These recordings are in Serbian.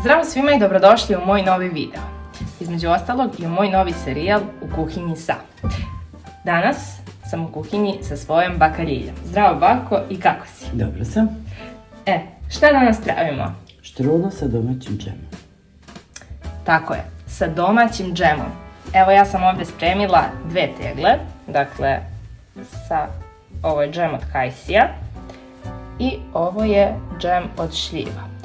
Zdravo svima i dobrodošli u moj novi video. Između ostalog i u moj novi serijal U kuhinji sa. Danas sam u kuhinji sa svojom bakariljom. Zdravo bako i kako si? Dobro sam. Šta danas pravimo? Štrudlu sa domaćim džemom. Tako je, sa domaćim džemom. Evo ja sam ovdje spremila 2 tegle, dakle ovo je džem od kajsija i ovo je džem od šljiva.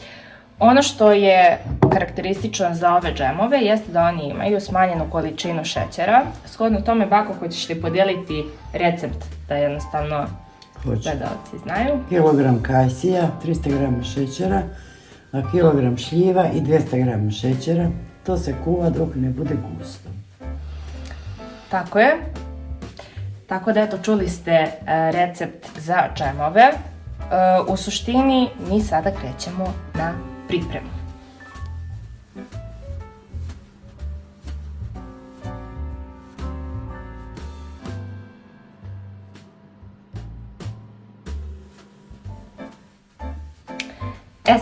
Ono što je karakteristično za ove džemove jeste da oni imaju smanjenu količinu šećera. Shodno tome, bako, hoćeš li podijeliti recept da jednostavno gledalci znaju? Kilogram kajsija, 300 g šećera, kilogram šljiva i 200 g šećera. To se kuva dok ne bude gusto. Tako je. Tako da eto, čuli ste recept za džemove. U suštini mi sada krećemo na pripremu.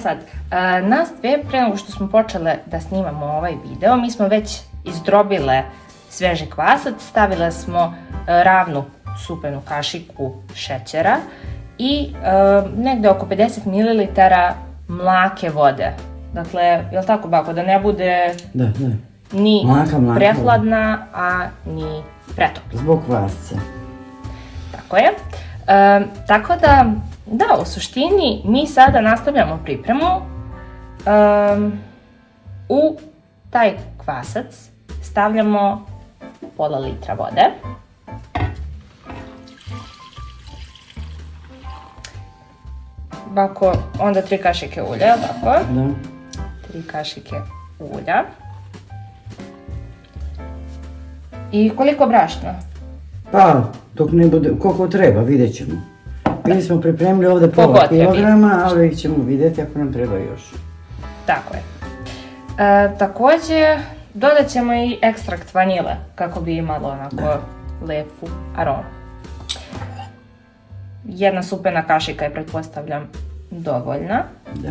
Sad, nas dve, pre nego što smo počele da snimamo ovaj video, mi smo već izdrobile sveži kvasac, stavile smo ravnu supenu kašiku šećera i negde oko 50 ml mlake vode. Dakle, je li tako, bako, da ne bude ni prehladna, a ni pretopla? Zbog kvasca. Tako je. Tako da, u suštini mi sada nastavljamo pripremu. U taj kvasac stavljamo pola litra vode. Bako, onda 3 kašike ulja, je li tako? Da. 3 kašike ulja. I koliko brašna? Pa, dok ne bude, koliko treba, vidjet ćemo. Mi smo pripremili ovdje pola kilograma, ali ih ćemo vidjeti ako nam treba još. Tako je. Također, dodat ćemo i ekstrakt vanile, kako bi imalo onako lepu aromu. 1 supena kašika je, pretpostavljam, dovoljna. Da.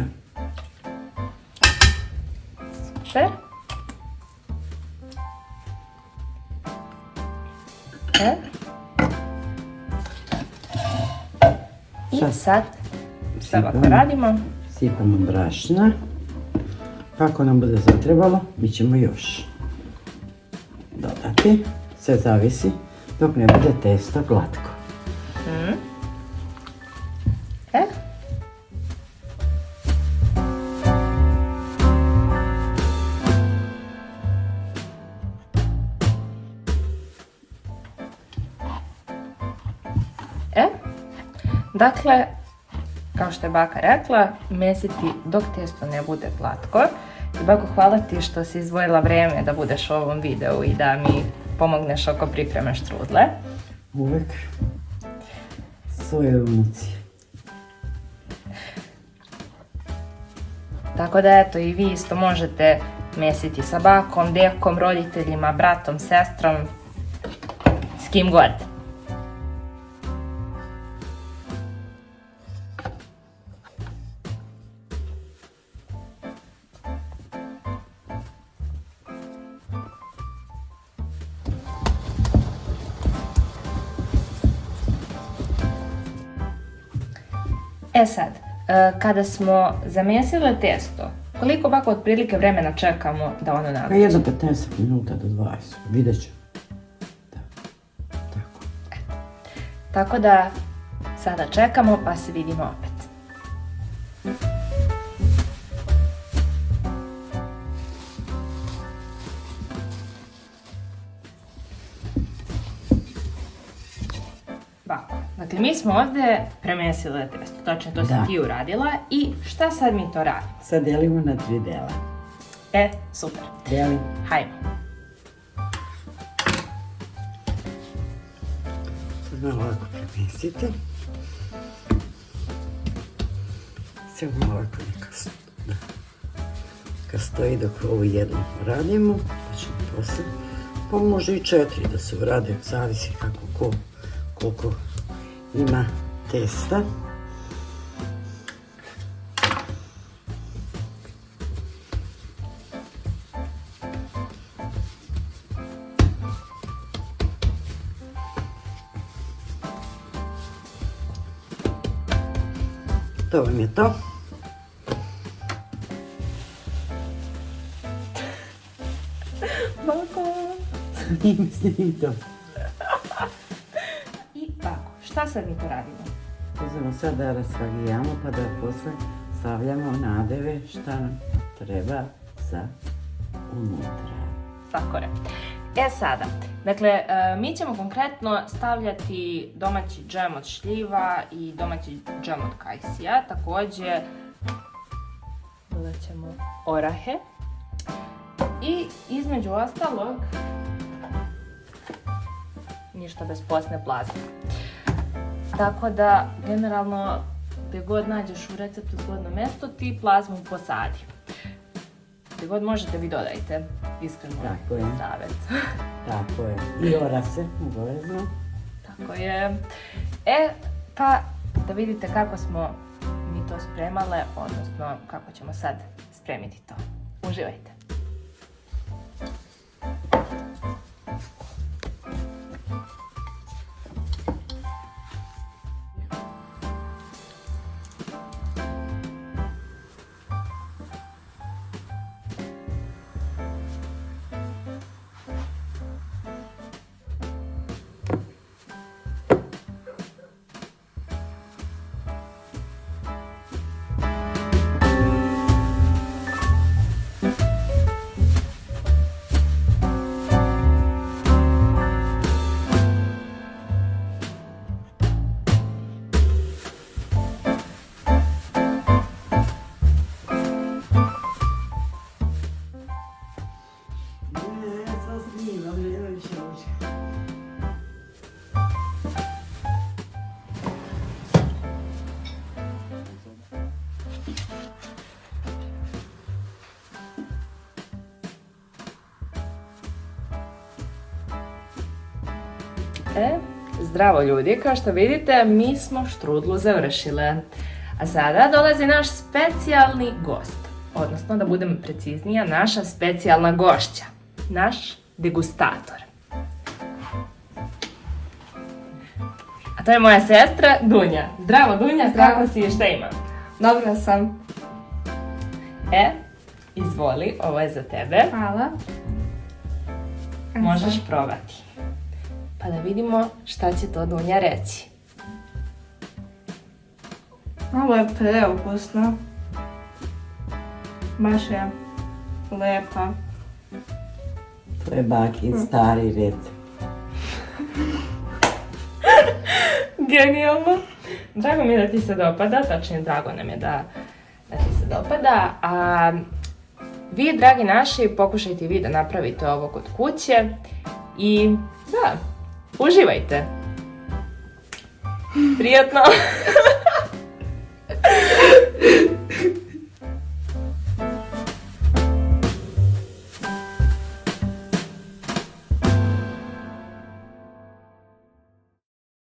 Super. I sad, šta ovako radimo? Sipamo brašna. Kako nam bude zatrebalo, mi ćemo još dodati. Sve zavisi dok ne bude testo glatko. Dakle, kao što je baka rekla, mesiti dok testo ne bude glatko. I bako, hvala ti što si izdvojila vreme da budeš u ovom videu i da mi pomogneš oko pripreme štrudle. Uvek svoje unuci. Tako da eto, i vi isto možete mesiti sa bakom, dekom, roditeljima, bratom, sestrom, s kim god. Sad, kada smo zamesile testo, koliko bako otprilike vremena čekamo da ono naruči? Jedno 15 minuta do 20, vidjet ću. Tako. Tako da sada čekamo pa se vidimo opet. Dakle, mi smo ovdje premesile testo, točno to si ti uradila i šta sad mi to radimo? Sad delimo na 3 dela. Super. Delim. Hajmo. Sad malo ovako premestite. Sve malo ovako neka stoji dok ovo jedno radimo. Pa ćemo poslije. Pa može i 4 da se urade, zavisi kako koliko ima testa. to vam je to. Bako. Snimi to. I tako, šta sad mi to radimo? Uzmemo sad da rasvagijamo pa da posle stavljamo nadeve šta nam treba za unutra. Tako je. E sada, dakle, mi ćemo konkretno stavljati domaći džem od šljiva i domaći džem od kajsija. Također, dodat ćemo orahe. I između ostalog, ništa bez posne plazme. Tako da, generalno, gdje god nađeš u receptu zgodno mjesto, ti plazmu posadi. Gdje god možete, vi dodajte. Iskreno savjet. Tako je. I orase, obavezno. Tako je. E, pa da vidite kako smo mi to spremale, odnosno kako ćemo sad spremiti to. Uživajte. Zdravo ljudi, kao što vidite, mi smo štrudlu završile. A sada dolazi naš specijalni gost, odnosno da budem preciznija, naša specijalna gošća, naš degustator. A to je moja sestra Dunja. Zdravo Dunja, kako si, šta ima? Dobra sam. Izvoli, ovo je za tebe. Hvala. Možeš probati. Pa da vidimo šta će to Dunja reći. Ovo je preukusno. Baš je lepa. To je bakin stari recept. Genijalno. Drago mi je da ti se dopada, tačnije drago nam je da ti se dopada. A vi, dragi naši, pokušajte i vi da napravite ovo kod kuće i da, uživajte. Prijatno.